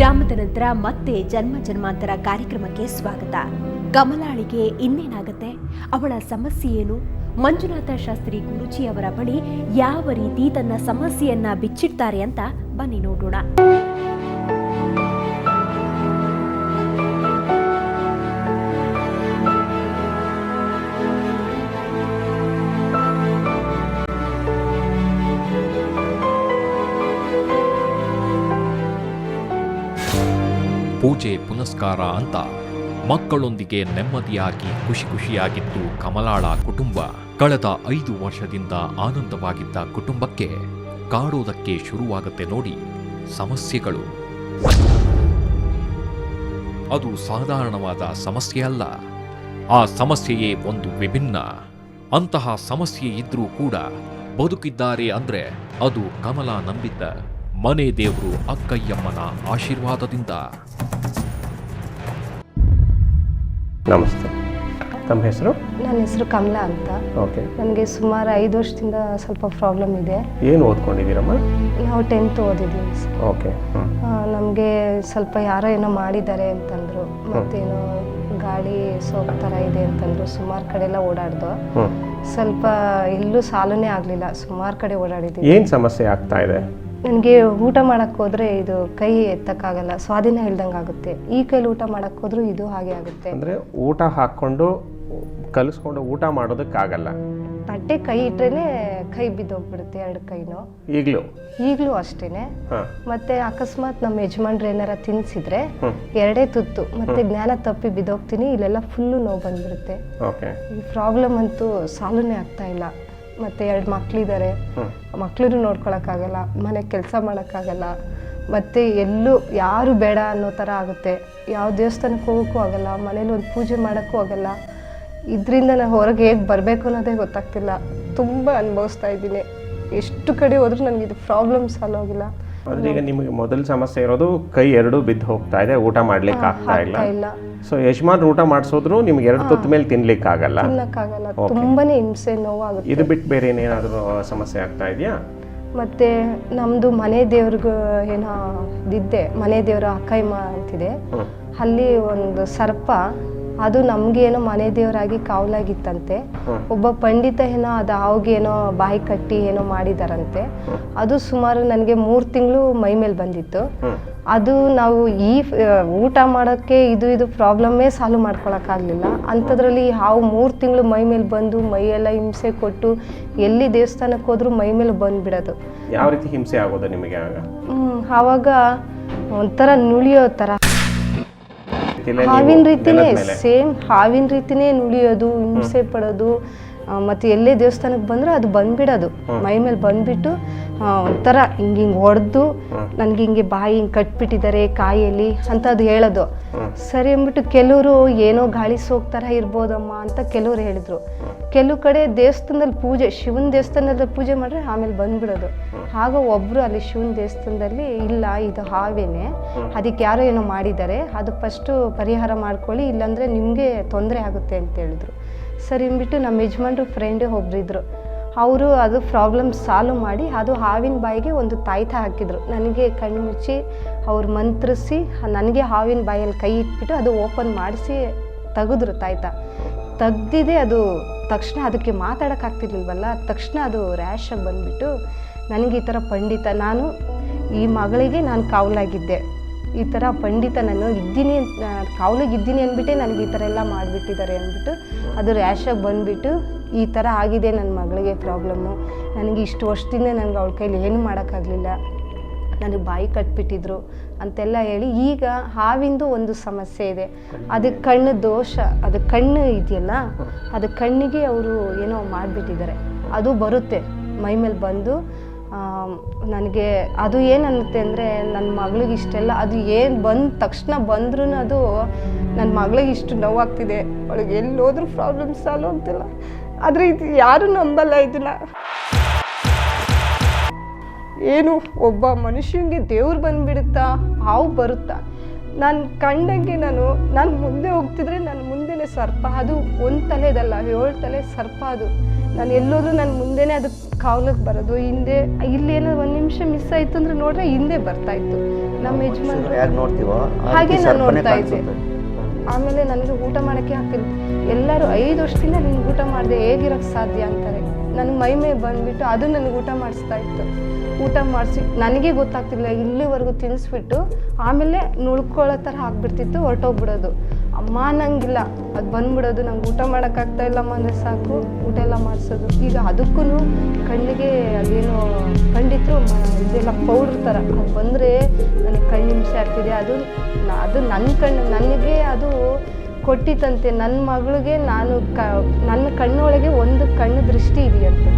ವಿರಾಮದ ನಂತರ ಮತ್ತೆ ಜನ್ಮ ಜನ್ಮಾಂತರ ಕಾರ್ಯಕ್ರಮಕ್ಕೆ ಸ್ವಾಗತ. ಕಮಲಾಳಿಗೆ ಇನ್ನೇನಾಗತ್ತೆ? ಅವಳ ಸಮಸ್ಯೆ ಏನು? ಮಂಜುನಾಥ ಶಾಸ್ತ್ರಿ ಗುರೂಜಿ ಅವರ ಬಳಿ ಯಾವ ರೀತಿ ತನ್ನ ಸಮಸ್ಯೆಯನ್ನ ಬಿಚ್ಚಿಡ್ತಾರೆ ಅಂತ ಬನ್ನಿ ನೋಡೋಣ. ಪೂಜೆ ಪುನಸ್ಕಾರ ಅಂತ ಮಕ್ಕಳೊಂದಿಗೆ ನೆಮ್ಮದಿಯಾಗಿ ಖುಷಿಯಾಗಿದ್ದು ಕಮಲಾಳ ಕುಟುಂಬ ಕಳೆದ 5 ವರ್ಷದಿಂದ ಆನಂದವಾಗಿದ್ದ ಕುಟುಂಬಕ್ಕೆ ಕಾಡೋದಕ್ಕೆ ಶುರುವಾಗುತ್ತೆ ನೋಡಿ ಸಮಸ್ಯೆಗಳು. ಅದು ಸಾಧಾರಣವಾದ ಸಮಸ್ಯೆ ಅಲ್ಲ, ಆ ಸಮಸ್ಯೆಯೇ ಒಂದು ವಿಭಿನ್ನ. ಅಂತಹ ಸಮಸ್ಯೆ ಇದ್ರೂ ಕೂಡ ಬದುಕಿದ್ದಾರೆ ಅಂದ್ರೆ ಅದು ಕಮಲಾ ನಂಬಿದ್ದ ಮನೆ ದೇವರು ಅಕ್ಕಯ್ಯಮ್ಮನ ಆಶೀರ್ವಾದದಿಂದ. ನಮಸ್ತೆ, ತಮ್ಮ ಹೆಸರು? ನನ್ನ ಹೆಸರು ಕಮಲಾ ಅಂತ. ಓಕೆ. ನನಗೆ ಸುಮಾರು 5 ವರ್ಷದಿಂದ ಸ್ವಲ್ಪ ಪ್ರಾಬ್ಲಮ್ ಇದೆ. ಏನು ಓದ್ಕೊಂಡಿದ್ದೀರಮ್ಮ? ನಾವು 10th ಓದಿದ್ದೀವಿ. ಓಕೆ. ನಮಗೆ ಸ್ವಲ್ಪ ಯಾರೋ ಏನೋ ಮಾಡಿದ್ದಾರೆ ಅಂತಂದರು, ಮತ್ತೇನೋ ಗಾಳಿ ಸೋಪ್ ಥರ ಇದೆ ಅಂತಂದರು. ಸುಮಾರು ಕಡೆ ಎಲ್ಲ ಓಡಾಡ್ದು, ಸ್ವಲ್ಪ ಎಲ್ಲೂ ಸಾಲನೇ ಆಗಲಿಲ್ಲ. ಸುಮಾರು ಕಡೆ ಓಡಾಡಿದ್ದೀವಿ. ಏನು ಸಮಸ್ಯೆ ಆಗ್ತಾ ಇದೆ? ನನಗೆ ಊಟ ಮಾಡಕ್ಕೆ ಹೋದ್ರೆ ಇದು ಕೈ ಎತ್ತಕ್ಕಾಗಲ್ಲ, ಸ್ವಾಧೀನ ಇಲ್ದಂಗೆ ಆಗುತ್ತೆ. ಈ ಕೈಲಿ ಊಟ ಮಾಡಕ್ಕೆ ಹೋದ್ರೂ ಇದು ಹಾಗೆ ಆಗುತ್ತೆ. ಅಂದರೆ ಊಟ ಹಾಕ್ಕೊಂಡು ಕಲಿಸ್ಕೊಂಡು ಊಟ ಮಾಡೋದಕ್ಕಾಗಲ್ಲ. ತಟ್ಟೆ ಕೈ ಇಟ್ರೇನೆ ಕೈ ಬಿದ್ದೋಗ್ಬಿಡುತ್ತೆ, 2 ಕೈನೂ. ಈಗಲೂ ಅಷ್ಟೇನೆ. ಮತ್ತೆ ಅಕಸ್ಮಾತ್ ನಮ್ಮ ಯಜಮಾನ್ರು ಏನಾರ ತಿನ್ಸಿದ್ರೆ 2 ತುತ್ತು ಮತ್ತೆ ಜ್ಞಾನ ತಪ್ಪಿ ಬಿದ್ದೋಗ್ತೀನಿ. ಇಲ್ಲೆಲ್ಲ ಫುಲ್ಲು ನೋವು ಬಂದ್ಬಿಡುತ್ತೆ. ಈ ಪ್ರಾಬ್ಲಮ್ ಅಂತೂ ಸಾಲನೇ ಆಗ್ತಾ ಇಲ್ಲ. ಮತ್ತೆ 2 ಮಕ್ಳಿದ್ದಾರೆ, ಮಕ್ಳನ್ನು ನೋಡ್ಕೊಳಕ್ಕಾಗಲ್ಲ, ಮನೆ ಕೆಲಸ ಮಾಡೋಕ್ಕಾಗಲ್ಲ, ಮತ್ತೆ ಎಲ್ಲೂ ಯಾರು ಬೇಡ ಅನ್ನೋ ಥರ ಆಗುತ್ತೆ. ಯಾವ ದೇವಸ್ಥಾನಕ್ಕೆ ಹೋಗೋಕ್ಕೂ ಆಗಲ್ಲ, ಮನೇಲಿ ಒಂದು ಪೂಜೆ ಮಾಡೋಕ್ಕೂ ಆಗಲ್ಲ. ಇದರಿಂದ ನಾನು ಹೊರಗೆ ಹೇಗೆ ಬರಬೇಕು ಅನ್ನೋದೇ ಗೊತ್ತಾಗ್ತಿಲ್ಲ. ತುಂಬ ಅನುಭವಿಸ್ತಾ ಇದ್ದೀನಿ. ಎಷ್ಟು ಕಡೆ ಹೋದ್ರೂ ನನಗೆ ಇದು ಪ್ರಾಬ್ಲಮ್ ಸಾಲ್ವ್ ಆಗಿಲ್ಲ. ಅಂದ್ರೆ ಈಗ ನಿಮಗೆ ಮೊದಲ ಸಮಸ್ಯೆ ಇರೋದು ಕೈ 2 ಬಿದ್ದು ಹೋಗ್ತಾ ಇದೆ, ಊಟ ಮಾಡ್ಲಿಕ್ಕೆ ಆಗ್ತಾ ಇಲ್ಲ. ಸೊ ಯಜಮಾನ್ ಊಟ ಮಾಡಿಸೋದ್ರು ನಿಮ್ಗೆ 2 ತುತ್ತು ಮೇಲೆ ತಿನ್ಲಿಕ್ಕೆ ಆಗಲ್ಲ, ತುಂಬಾನೇ ಹಿಂಸೆ, ನೋವಾಗುತ್ತೆ. ಇದು ಬಿಟ್ಟು ಬೇರೆ ಏನೇನಾದ್ರೂ ಸಮಸ್ಯೆ ಆಗ್ತಾ ಇದೆಯಾ? ಮತ್ತೆ ನಮ್ದು ಮನೆ ದೇವ್ರಿಗೂ ಏನೋ ಇದ್ದೆ, ಮನೆ ದೇವರ ಅಕ್ಕಯ್ಯಮ್ಮ ಅಂತಿದೆ. ಅಲ್ಲಿ ಒಂದು ಸರ್ಪ, ಅದು ನಮ್ಗೇನೋ ಮನೆ ದೇವರಾಗಿ ಕಾವಲಾಗಿತ್ತಂತೆ. ಒಬ್ಬ ಪಂಡಿತ ಏನೋ ಅದು ಹಾವಿಗೇನೋ ಬಾಯಿ ಕಟ್ಟಿ ಏನೋ ಮಾಡಿದಾರಂತೆ. ಅದು ಸುಮಾರು ನನಗೆ 3 ತಿಂಗಳು ಮೈ ಮೇಲೆ ಬಂದಿತ್ತು. ಅದು ನಾವು ಈ ಊಟ ಮಾಡೋಕ್ಕೆ ಇದು ಪ್ರಾಬ್ಲಮ್ಮೇ ಸಾಲ್ವ್ ಮಾಡ್ಕೊಳಕ್ಕಾಗಲಿಲ್ಲ. ಅಂಥದ್ರಲ್ಲಿ ಹಾವು 3 ತಿಂಗಳು ಮೈ ಮೇಲೆ ಬಂದು ಮೈಯೆಲ್ಲ ಹಿಂಸೆ ಕೊಟ್ಟು ಎಲ್ಲಿ ದೇವಸ್ಥಾನಕ್ಕೆ ಹೋದ್ರೂ ಮೈ ಮೇಲೆ ಬಂದುಬಿಡೋದು. ಯಾವ ರೀತಿ ಹಿಂಸೆ ಆಗೋದು ನಿಮಗೆ ಆವಾಗ? ಒಂಥರ ನುಳಿಯೋ ಥರ, ಹಾವಿನ ರೀತಿನೇ, ಸೇಮ್ ಹಾವಿನ ರೀತಿನೇ ನುಳಿಯೋದು, ಹಿಂಸೆ ಪಡೋದು. ಮತ್ತು ಎಲ್ಲೇ ದೇವಸ್ಥಾನಕ್ಕೆ ಬಂದರೆ ಅದು ಬಂದ್ಬಿಡೋದು, ಮೈ ಮೇಲೆ ಬಂದ್ಬಿಟ್ಟು ಒಂಥರ ಹಿಂಗೆ ಹೊಡೆದು ನನಗೆ ಹಿಂಗೆ ಬಾಯಿ ಹಿಂಗೆ ಕಟ್ಬಿಟ್ಟಿದ್ದಾರೆ ಕಾಯಲ್ಲಿ ಅಂತ ಅದು ಹೇಳೋದು. ಸರಿ ಅಂದ್ಬಿಟ್ಟು ಕೆಲವರು ಏನೋ ಗಾಳಿ ಸೋಗ್ತಾರ ಇರ್ಬೋದಮ್ಮ ಅಂತ ಕೆಲವ್ರು ಹೇಳಿದ್ರು. ಕೆಲವು ಕಡೆ ದೇವಸ್ಥಾನದಲ್ಲಿ ಪೂಜೆ, ಶಿವನ ದೇವಸ್ಥಾನದಲ್ಲಿ ಪೂಜೆ ಮಾಡಿದ್ರೆ ಆಮೇಲೆ ಬಂದ್ಬಿಡೋದು. ಆಗ ಒಬ್ಬರು ಅಲ್ಲಿ ಶಿವನ ದೇವಸ್ಥಾನದಲ್ಲಿ, ಇಲ್ಲ ಇದು ಹಾವೇನೆ, ಅದಕ್ಕೆ ಯಾರೋ ಏನೋ ಮಾಡಿದ್ದಾರೆ, ಅದು ಫಸ್ಟು ಪರಿಹಾರ ಮಾಡ್ಕೊಳ್ಳಿ, ಇಲ್ಲಾಂದರೆ ನಿಮಗೆ ತೊಂದರೆ ಆಗುತ್ತೆ ಅಂತ ಹೇಳಿದ್ರು. ಸರಿ ಅಂದ್ಬಿಟ್ಟು ನಮ್ಮ ಯಜಮಾನ್ರು ಫ್ರೆಂಡೇ ಒಬ್ಬರಿದ್ರು, ಅವರು ಅದು ಪ್ರಾಬ್ಲಮ್ ಸಾಲ್ವ್ ಮಾಡಿ ಅದು ಹಾವಿನ ಬಾಯಿಗೆ ಒಂದು ತಾಯ್ತ ಹಾಕಿದ್ರು. ನನಗೆ ಕಣ್ಣು ಮುಚ್ಚಿ ಅವ್ರು ಮಂತ್ರಿಸಿ ನನಗೆ ಹಾವಿನ ಬಾಯಲ್ಲಿ ಕೈ ಇಟ್ಬಿಟ್ಟು ಅದು ಓಪನ್ ಮಾಡಿಸಿ ತೆಗೆದ್ರು ತಾಯ್ತ. ತೆಗ್ದಿದೆ ಅದು ತಕ್ಷಣ, ಅದಕ್ಕೆ ಮಾತಾಡೋಕ್ಕಾಗ್ತಿರ್ಲಿಲ್ವಲ್ಲ, ತಕ್ಷಣ ಅದು ರ್ಯಾಶ್ ಆಗಿ ಬಂದುಬಿಟ್ಟು ನನಗೆ ಈ ಥರ ಪಂಡಿತ, ನಾನು ಈ ಮಗಳಿಗೆ ನಾನು ಕಾವಲಾಗಿದ್ದೆ, ಈ ಥರ ಪಂಡಿತ ನಾನು ಇದ್ದೀನಿ, ಕಾವಲಿಗಿದ್ದೀನಿ ಅಂದ್ಬಿಟ್ಟೆ ನನಗೆ ಈ ಥರ ಎಲ್ಲ ಮಾಡಿಬಿಟ್ಟಿದ್ದಾರೆ ಅಂದ್ಬಿಟ್ಟು ಅದು ರ್ಯಾಶಾಗಿ ಬಂದುಬಿಟ್ಟು ಈ ಥರ ಆಗಿದೆ ನನ್ನ ಮಗಳಿಗೆ ಪ್ರಾಬ್ಲಮ್ಮು. ನನಗೆ ಇಷ್ಟು ವರ್ಷದಿಂದ ನನಗೆ ಅವಳ ಕೈಲಿ ಏನೂ ಮಾಡೋಕ್ಕಾಗಲಿಲ್ಲ, ನನಗೆ ಬಾಯಿ ಕಟ್ಬಿಟ್ಟಿದ್ರು ಅಂತೆಲ್ಲ ಹೇಳಿ. ಈಗ ಹಾವಿಂದು ಒಂದು ಸಮಸ್ಯೆ ಇದೆ, ಅದಕ್ಕೆ ಕಣ್ಣು ದೋಷ, ಅದು ಕಣ್ಣು ಇದೆಯಲ್ಲ, ಅದು ಕಣ್ಣಿಗೆ ಅವರು ಏನೋ ಮಾಡಿಬಿಟ್ಟಿದ್ದಾರೆ. ಅದು ಬರುತ್ತೆ ಮೈ ಮೇಲೆ ಬಂದು. ನನಗೆ ಅದು ಏನನ್ನುತ್ತೆ ಅಂದರೆ, ನನ್ನ ಮಗಳಿಗೆ ಇಷ್ಟೆಲ್ಲ ಅದು ಏನು ಬಂದ ತಕ್ಷಣ ಬಂದ್ರೂ ಅದು ನನ್ನ ಮಗಳಿಗೆ ಇಷ್ಟು ನೋವಾಗ್ತಿದೆ, ಅವಳಿಗೆ ಎಲ್ಲೋದ್ರೂ ಪ್ರಾಬ್ಲಮ್ ಸಾಲ್ವ್ ಅಂತಿಲ್ಲ. ಆದರೆ ಇದು ಯಾರೂ ನಂಬಲ್ಲ ಇದನ್ನ. ಏನು ಒಬ್ಬ ಮನುಷ್ಯನಿಗೆ ದೇವ್ರು ಬಂದುಬಿಡುತ್ತಾ, ಹಾವು ಬರುತ್ತಾ? ನಾನು ಕಂಡಂಗೆ ನಾನು ಮುಂದೆ ಹೋಗ್ತಿದ್ರೆ ನನ್ನ ಮುಂದೆನೇ ಸರ್ಪ, ಅದು 1 ತಲೆದಲ್ಲ 7 ತಲೆ ಸರ್ಪ. ಅದು ನಾನು ಎಲ್ಲೋದ್ರೂ ನನ್ನ ಮುಂದೆನೇ ಅದು ಕಾವ್ಲಿಗೆ ಬರೋದು, ಹಿಂದೆ ಇಲ್ಲೇನೋ ಒಂದು ನಿಮಿಷ ಮಿಸ್ ಆಯಿತು ಅಂದರೆ ನೋಡ್ರೆ ಹಿಂದೆ ಬರ್ತಾಯಿತ್ತು. ನಮ್ಮ ಯಜಮಾನ್ರು ಹೇಗೆ ನೋಡ್ತೀವೋ ಹಾಗೆ ನಾನು ನೋಡ್ತಾ ಇದ್ದೆ. ಆಮೇಲೆ ನನಗೆ ಊಟ ಮಾಡೋಕ್ಕೆ ಹಾಕಿಲ್ಲ. ಎಲ್ಲರೂ 5 ವರ್ಷದಿಂದ ನಿನ್ಗೆ ಊಟ ಮಾಡಿದೆ ಹೇಗಿರೋಕ್ಕೆ ಸಾಧ್ಯ ಅಂತಾರೆ. ನನಗೆ ಮೈ ಬಂದುಬಿಟ್ಟು ಅದು ನನಗೆ ಊಟ ಮಾಡಿಸ್ತಾ ಇತ್ತು. ಊಟ ಮಾಡಿಸಿ ನನಗೆ ಗೊತ್ತಾಗ್ತಿಲ್ಲ, ಇಲ್ಲಿವರೆಗೂ ತಿನ್ನಿಸ್ಬಿಟ್ಟು ಆಮೇಲೆ ನುಳ್ಕೊಳ್ಳೋ ಥರ ಆಗಿಬಿಡ್ತಿತ್ತು, ಹೊರಟೋಗ್ಬಿಡೋದು. ಅಮ್ಮ ನಂಗಿಲ್ಲ, ಅದು ಬಂದ್ಬಿಡೋದು, ನಂಗೆ ಊಟ ಮಾಡೋಕ್ಕಾಗ್ತಾ ಇಲ್ಲಮ್ಮ ಅಂದರೆ ಸಾಕು ಊಟ ಎಲ್ಲ ಮಾಡಿಸೋದು. ಈಗ ಅದಕ್ಕೂ ಕಣ್ಣಿಗೆ ಅದೇನೋ ಕಂಡಿತ್ತು ಇದೆಲ್ಲ ಪೌಡ್ರ್ ಥರ, ಅದು ಬಂದರೆ ನನಗೆ ಕಣ್ಣು ಹಿಂಸೆ ಆಗ್ತಿದೆ. ಅದು ನನ್ನ ಕಣ್ಣು ನನಗೆ ಅದು ಕೊಟ್ಟಿತ್ತಂತೆ. ನನ್ನ ಮಗಳಿಗೆ ನನ್ನ ಕಣ್ಣೊಳಗೆ ಒಂದು ಕಣ್ಣು ದೃಷ್ಟಿ ಇದೆಯಂತೆ.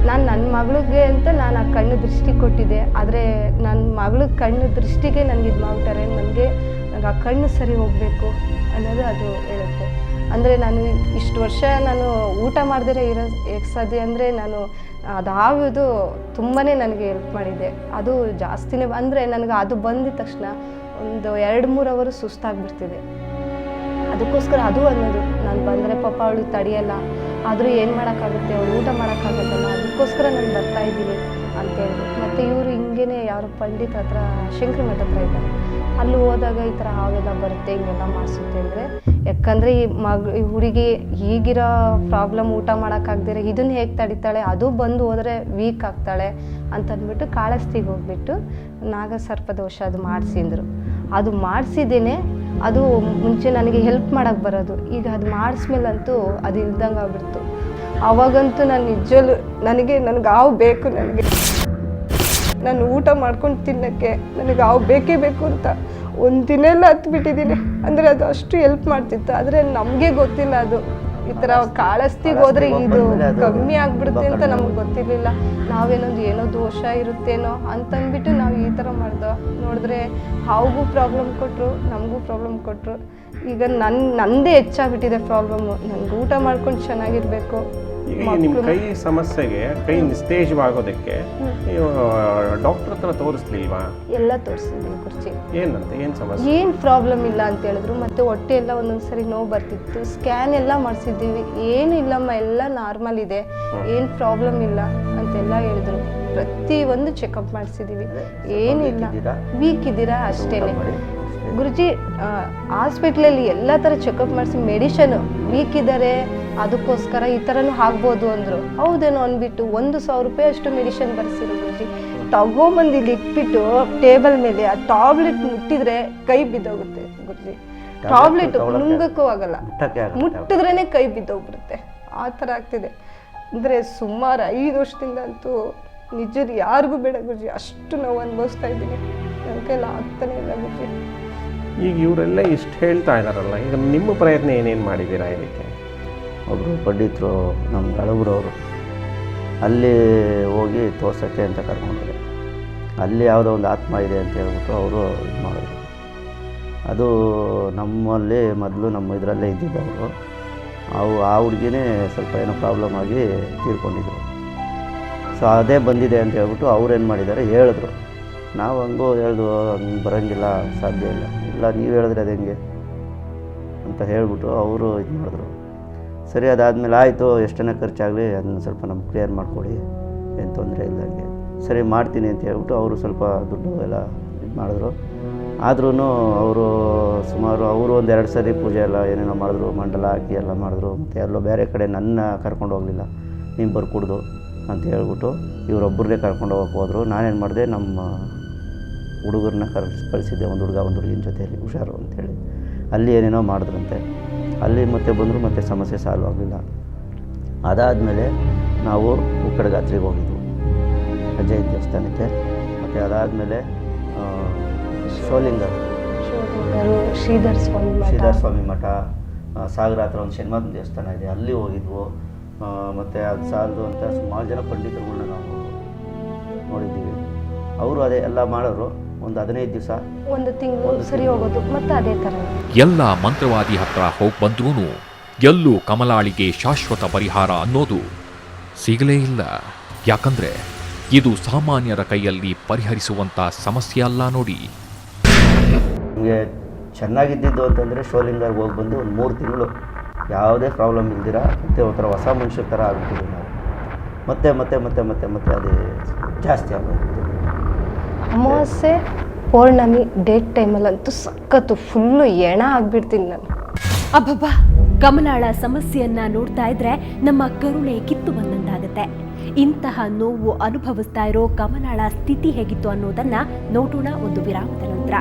ನನ್ನ ಮಗಳಿಗೆ ಅಂತ ನಾನು ಆ ಕಣ್ಣು ದೃಷ್ಟಿ ಕೊಟ್ಟಿದ್ದೆ. ಆದರೆ ನನ್ನ ಮಗಳ ಕಣ್ಣು ದೃಷ್ಟಿಗೆ ನನಗೆ ಇದು ಮಾಡ್ತಾರೆ. ನನಗೆ ಆ ಕಣ್ಣು ಸರಿ ಹೋಗಬೇಕು ಅನ್ನೋದು ಅದು ಹೇಳುತ್ತೆ. ಅಂದರೆ ನಾನು ಇಷ್ಟು ವರ್ಷ ನಾನು ಊಟ ಮಾಡ್ದಿರ ಹೇಗೆ ಸಾಧ್ಯ ಅಂದರೆ ನಾನು ಅದಾವುದು ತುಂಬಾ ನನಗೆ ಹೆಲ್ಪ್ ಮಾಡಿದೆ. ಅದು ಜಾಸ್ತಿನೇ ಅಂದರೆ ನನಗೆ ಅದು ಬಂದಿದ ತಕ್ಷಣ ಒಂದು 2-3 ಅವರು ಸುಸ್ತಾಗ್ಬಿಡ್ತಿದೆ. ಅದಕ್ಕೋಸ್ಕರ ಅದು ಅನ್ನೋದು, ನಾನು ಬಂದರೆ ಪಾಪ ಅವಳು ತಡೆಯಲ್ಲ, ಆದರೂ ಏನು ಮಾಡೋಕ್ಕಾಗುತ್ತೆ, ಅವಳು ಊಟ ಮಾಡೋಕ್ಕಾಗತ್ತಲ್ಲ, ಅದಕ್ಕೋಸ್ಕರ ನಾನು ಬರ್ತಾಯಿದ್ದೀನಿ ಅಂತೇಳಿದ್ರು. ಮತ್ತು ಇವರು ಹಿಂಗೇ ಯಾರು ಪಂಡಿತ್ ಹತ್ರ ಶಂಕರ ಮಠ ಹತ್ರ ಇದ್ದಾರೆ, ಅಲ್ಲಿ ಹೋದಾಗ ಈ ಥರ ಹಾವೆಲ್ಲ ಬರುತ್ತೆ ಹಿಂಗೆಲ್ಲ ಮಾಡಿಸುತ್ತೆ ಅಂದರೆ, ಯಾಕಂದರೆ ಈ ಹುಡುಗಿ ಈಗಿರೋ ಪ್ರಾಬ್ಲಮ್ ಊಟ ಮಾಡೋಕ್ಕಾಗ್ದಿರ ಇದನ್ನು ಹೇಗೆ ತಡಿತಾಳೆ, ಅದು ಬಂದು ಹೋದರೆ ವೀಕ್ ಆಗ್ತಾಳೆ ಅಂತಂದ್ಬಿಟ್ಟು ಕಾಳಸ್ತಿಗೆ ಹೋಗ್ಬಿಟ್ಟು ನಾಗಸರ್ಪದೋಷ ಅದು ಮಾಡಿಸಿದ್ರು. ಅದು ಮಾಡಿಸಿದ್ದೇನೆ, ಅದು ಮುಂಚೆ ನನಗೆ ಹೆಲ್ಪ್ ಮಾಡೋಕ್ಕೆ ಬರೋದು. ಈಗ ಅದು ಮಾಡಿಸ್ಮೇಲಂತೂ ಅದು ಇಲ್ದಂಗೆ ಆಗ್ಬಿಡ್ತು. ಆವಾಗಂತೂ ನಾನು ನಿಜವಲ್ಲೂ ನನಗೆ ಹಾವು ಬೇಕು, ನಾನು ಊಟ ಮಾಡ್ಕೊಂಡು ತಿನ್ನೋಕ್ಕೆ ನನಗೆ ಹಾವು ಬೇಕೇ ಬೇಕು ಅಂತ ಒಂದು ದಿನ ಎಲ್ಲ ಹತ್ಬಿಟ್ಟಿದ್ದೀನಿ. ಅಂದರೆ ಅದು ಅಷ್ಟು ಹೆಲ್ಪ್ ಮಾಡ್ತಿತ್ತು. ಆದರೆ ನಮಗೆ ಗೊತ್ತಿಲ್ಲ ಅದು ಈ ಥರ ಕಾಳಸ್ತಿಗೆ ಹೋದರೆ ಇದು ಕಮ್ಮಿ ಆಗಿಬಿಡುತ್ತೆ ಅಂತ ನಮಗೆ ಗೊತ್ತಿರಲಿಲ್ಲ. ಏನೋ ದೋಷ ಇರುತ್ತೇನೋ ಅಂತಂದ್ಬಿಟ್ಟು ನಾವು ಈ ಥರ ಮಾಡ್ದೋ. ನೋಡಿದ್ರೆ ಹಾವಿಗೂ ಪ್ರಾಬ್ಲಮ್ ಕೊಟ್ಟರು, ನಮಗೂ ಪ್ರಾಬ್ಲಮ್ ಕೊಟ್ಟರು. ಈಗ ನಂದೇ ಹೆಚ್ಚಾಗ್ಬಿಟ್ಟಿದೆ ಪ್ರಾಬ್ಲಮ್ಮು. ನನಗೆ ಊಟ ಮಾಡ್ಕೊಂಡು ಚೆನ್ನಾಗಿರಬೇಕು. ಈಗ ನಿಮ್ಮ ಕೈ ಸಮಸ್ಯೆಗೆ, ಕೈ ನಿಸ್ತೇಜವಾಗೋದಕ್ಕೆ ನೀವು ಡಾಕ್ಟರ್ ಹತ್ರ ತೋರಿಸ್ಲಿಲ್ವಾ? ಎಲ್ಲ ತೋರಿಸಿದ್ವಿ ಗುರುಜಿ. ಏನು ಸಮಸ್ಯೆ? ಏನು ಪ್ರಾಬ್ಲಮ್ ಇಲ್ಲ ಅಂತ ಹೇಳಿದ್ರು. ಮತ್ತು ಹೊಟ್ಟೆ ಎಲ್ಲ ಒಂದೊಂದ್ಸರಿ ನೋವು ಬರ್ತಿತ್ತು. ಸ್ಕ್ಯಾನ್ ಎಲ್ಲ ಮಾಡಿಸಿದ್ದೀವಿ, ಏನು ಇಲ್ಲಮ್ಮ, ಎಲ್ಲ ನಾರ್ಮಲ್ ಇದೆ, ಏನು ಪ್ರಾಬ್ಲಮ್ ಇಲ್ಲ ಅಂತೆಲ್ಲ ಹೇಳಿದ್ರು. ಪ್ರತಿಯೊಂದು ಚೆಕಪ್ ಮಾಡಿಸಿದ್ದೀವಿ, ಏನಿಲ್ಲ. ವೀಕ್ ಇದ್ದೀರಾ ಅಷ್ಟೇ ಗುರುಜಿ. ಹಾಸ್ಪಿಟ್ಲಲ್ಲಿ ಎಲ್ಲ ಥರ ಚೆಕಪ್ ಮಾಡಿಸಿ ಮೆಡಿಷನು ವೀಕ್ ಇದ್ದಾರೆ, ಅದಕ್ಕೋಸ್ಕರ ಈ ಥರನೂ ಆಗ್ಬೋದು ಅಂದರು. ಹೌದೇನೋ ಅಂದ್ಬಿಟ್ಟು 1,000 ರೂಪಾಯಿ ಅಷ್ಟು ಮೆಡಿಷನ್ ಬರೆಸಿದ್ರು ಗುರುಜಿ. ತಗೊಂಬಂದು ಇಲ್ಲಿ ಇಟ್ಬಿಟ್ಟು ಟೇಬಲ್ ಮೇಲೆ ಆ ಟಾಬ್ಲೆಟ್ ಮುಟ್ಟಿದ್ರೆ ಕೈ ಬಿದ್ದೋಗುತ್ತೆ ಗುರುಜಿ. ಟಾಬ್ಲೆಟ್ ನುಂಗಕ್ಕೂ ಆಗಲ್ಲ, ಮುಟ್ಟಿದ್ರೇ ಕೈ ಬಿದ್ದೋಗ್ಬಿಡುತ್ತೆ. ಆ ಥರ ಆಗ್ತಿದೆ. ಅಂದರೆ ಸುಮಾರು 5 ವರ್ಷದಿಂದ ಅಂತೂ ನಿಜದ ಯಾರಿಗೂ ಬೇಡ ಗುರುಜಿ, ಅಷ್ಟು ನೋವು ಅನುಭವಿಸ್ತಾ ಇದ್ದೀನಿ. ನನ್ನ ಕೈಲಿ ಆಗ್ತಾನೆ ಇಲ್ಲ ಗುರುಜಿ. ಈಗ ಇವರೆಲ್ಲ ಇಷ್ಟು ಹೇಳ್ತಾ ಇದ್ದಾರಲ್ಲ, ಈಗ ನಿಮ್ಮ ಪ್ರಯತ್ನ ಏನೇನು ಮಾಡಿದ್ದೀರಾ ಇದಕ್ಕೆ? ಒಬ್ಬರು ಪಂಡಿತರು ನಮ್ಮ ಹಳಬ್ರವರು ಅಲ್ಲಿ ಹೋಗಿ ತೋರ್ಸೋಕ್ಕೆ ಅಂತ ಕರ್ಕೊಂಡ್ರೆ, ಅಲ್ಲಿ ಯಾವುದೋ ಒಂದು ಆತ್ಮ ಇದೆ ಅಂತ ಹೇಳ್ಬಿಟ್ಟು ಅವರು ಇದು ಮಾಡಿದ್ರು. ಅದು ನಮ್ಮಲ್ಲಿ ಮೊದಲು ನಮ್ಮ ಇದರಲ್ಲೇ ಇದ್ದಿದ್ದವರು. ಆ ಹುಡುಗಿನೇ ಸ್ವಲ್ಪ ಏನೋ ಪ್ರಾಬ್ಲಮ್ ಆಗಿ ತೀರ್ಕೊಂಡಿದ್ರು. ಸೊ ಅದೇ ಬಂದಿದೆ ಅಂತ ಹೇಳ್ಬಿಟ್ಟು ಅವ್ರೇನು ಮಾಡಿದ್ದಾರೆ ಹೇಳಿದ್ರು. ನಾವು ಹಂಗೂ ಹೇಳ್ದು, ಹಂಗೆ ಬರೋಂಗಿಲ್ಲ, ಸಾಧ್ಯ ಇಲ್ಲ. ಇಲ್ಲ ನೀವು ಹೇಳಿದ್ರೆ ಅದು ಹೆಂಗೆ ಅಂತ ಹೇಳ್ಬಿಟ್ಟು ಅವರು ಇದು ಮಾಡಿದ್ರು. ಸರಿ, ಅದಾದಮೇಲೆ ಆಯಿತು, ಎಷ್ಟನೇ ಖರ್ಚಾಗಲಿ ಅದನ್ನು ಸ್ವಲ್ಪ ನಮ್ಗೆ ಕ್ಲಿಯರ್ ಮಾಡಿಕೊಡಿ, ಏನು ತೊಂದರೆ ಇಲ್ಲದಂಗೆ. ಸರಿ ಮಾಡ್ತೀನಿ ಅಂತ ಹೇಳ್ಬಿಟ್ಟು ಅವರು ಸ್ವಲ್ಪ ದುಡ್ಡು ಎಲ್ಲ ಇದು ಮಾಡಿದ್ರು. ಆದ್ರೂ ಅವರು ಸುಮಾರು ಒಂದು 2 ಸರಿ ಪೂಜೆ ಎಲ್ಲ ಏನೇನೋ ಮಾಡಿದ್ರು, ಮಂಡಲ ಹಾಕಿ ಎಲ್ಲ ಮಾಡಿದ್ರು. ಮತ್ತು ಎಲ್ಲೋ ಬೇರೆ ಕಡೆ ನನ್ನ ಕರ್ಕೊಂಡು ಹೋಗಲಿಲ್ಲ, ನೀವು ಬರ್ಕೊಡ್ದು ಅಂತ ಹೇಳ್ಬಿಟ್ಟು ಇವರೊಬ್ಬರನ್ನೇ ಕರ್ಕೊಂಡು ಹೋಗಕ್ಕೆ ಹೋದರು. ನಾನೇನು ಮಾಡಿದೆ, ನಮ್ಮ ಹುಡುಗರನ್ನ ಕಳಿಸಿದ್ದೆ, ಒಂದು ಹುಡುಗಿನ ಜೊತೆಯಲ್ಲಿ ಹುಷಾರು ಅಂತೇಳಿ. ಅಲ್ಲಿ ಏನೇನೋ ಮಾಡಿದ್ರಂತೆ. ಅಲ್ಲಿ ಮತ್ತೆ ಬಂದರು, ಮತ್ತೆ ಸಮಸ್ಯೆ ಸಾಲ್ವ್ ಆಗಲಿಲ್ಲ. ಅದಾದಮೇಲೆ ನಾವು ಉಕ್ಕಡಗಾತ್ರಿಗೆ ಹೋಗಿದ್ವು, ಅಜಯ್ ದೇವಸ್ಥಾನಕ್ಕೆ. ಮತ್ತು ಅದಾದಮೇಲೆ ಶೋಲಿಂಗರು ಶ್ರೀಧರ್ ಸ್ವಾಮಿ ಮಠ, ಸಾಗರ ಹತ್ರ ಒಂದು ಶನಿವಾರ ದೇವಸ್ಥಾನ ಇದೆ, ಅಲ್ಲಿ ಹೋಗಿದ್ವು. ಮತ್ತು ಅದು ಸಾಲದು ಅಂತ ಸುಮಾರು ಜನ ಪಂಡಿತರುಗಳನ್ನ ನಾವು ನೋಡಿದ್ದೀವಿ. ಅವರು ಅದೇ ಎಲ್ಲ ಮಾಡೋರು. ಒಂದು 15 ದಿವಸ, ಒಂದು ತಿಂಗಳು ಸರಿ ಹೋಗೋದು, ಮತ್ತೆ ಅದೇ ಥರ. ಎಲ್ಲ ಮಂತ್ರವಾದಿ ಹತ್ರ ಹೋಗಿ ಬಂದ್ರೂ ಎಲ್ಲೂ ಕಮಲಾಳಿಗೆ ಶಾಶ್ವತ ಪರಿಹಾರ ಅನ್ನೋದು ಸಿಗಲೇ ಇಲ್ಲ. ಯಾಕಂದ್ರೆ ಇದು ಸಾಮಾನ್ಯರ ಕೈಯಲ್ಲಿ ಪರಿಹರಿಸುವಂತ ಸಮಸ್ಯೆ ಅಲ್ಲ ನೋಡಿ. ನಮಗೆ ಚೆನ್ನಾಗಿದ್ದಿದ್ದು ಅಂತಂದರೆ ಶೋಲಿಂಗರ್ಗೆ ಹೋಗಿ ಬಂದು ಒಂದು 3 ತಿಂಗಳು ಯಾವುದೇ ಪ್ರಾಬ್ಲಮ್ ಇಲ್ದಿರ ಮತ್ತೆ ಒಂಥರ ಹೊಸ ಮನುಷ್ಯರ ಥರ ಆಗ್ಬಿಟ್ಟಿದ್ವಿ ನಾವು. ಮತ್ತೆ ಮತ್ತೆ ಮತ್ತೆ ಮತ್ತೆ ಮತ್ತೆ ಅದು ಜಾಸ್ತಿ ಆಗೋದು. ಅಮಾವಾಸ್ಯೆ ಪೌರ್ಣಮಿ ಡೇಟ್ ಟೈಮಲ್ಲಂತೂ ಸಖತ್ತು ಫುಲ್ಲು ಎಣ ಆಗ್ಬಿಡ್ತೀನಿ ನಾನು. ಅಬ್ಬಬ್ಬಾ, ಕಮಲಾಳ ಸಮಸ್ಯೆಯನ್ನ ನೋಡ್ತಾ ಇದ್ರೆ ನಮ್ಮ ಕರುಣೆ ಕಿತ್ತು ಬಂದಂತಾಗತ್ತೆ. ಇಂತಹ ನೋವು ಅನುಭವಿಸ್ತಾ ಇರೋ ಕಮಲಾಳ ಸ್ಥಿತಿ ಹೇಗಿತ್ತು ಅನ್ನೋದನ್ನ ನೋಡೋಣ ಒಂದು ವಿರಾಮದ ನಂತರ.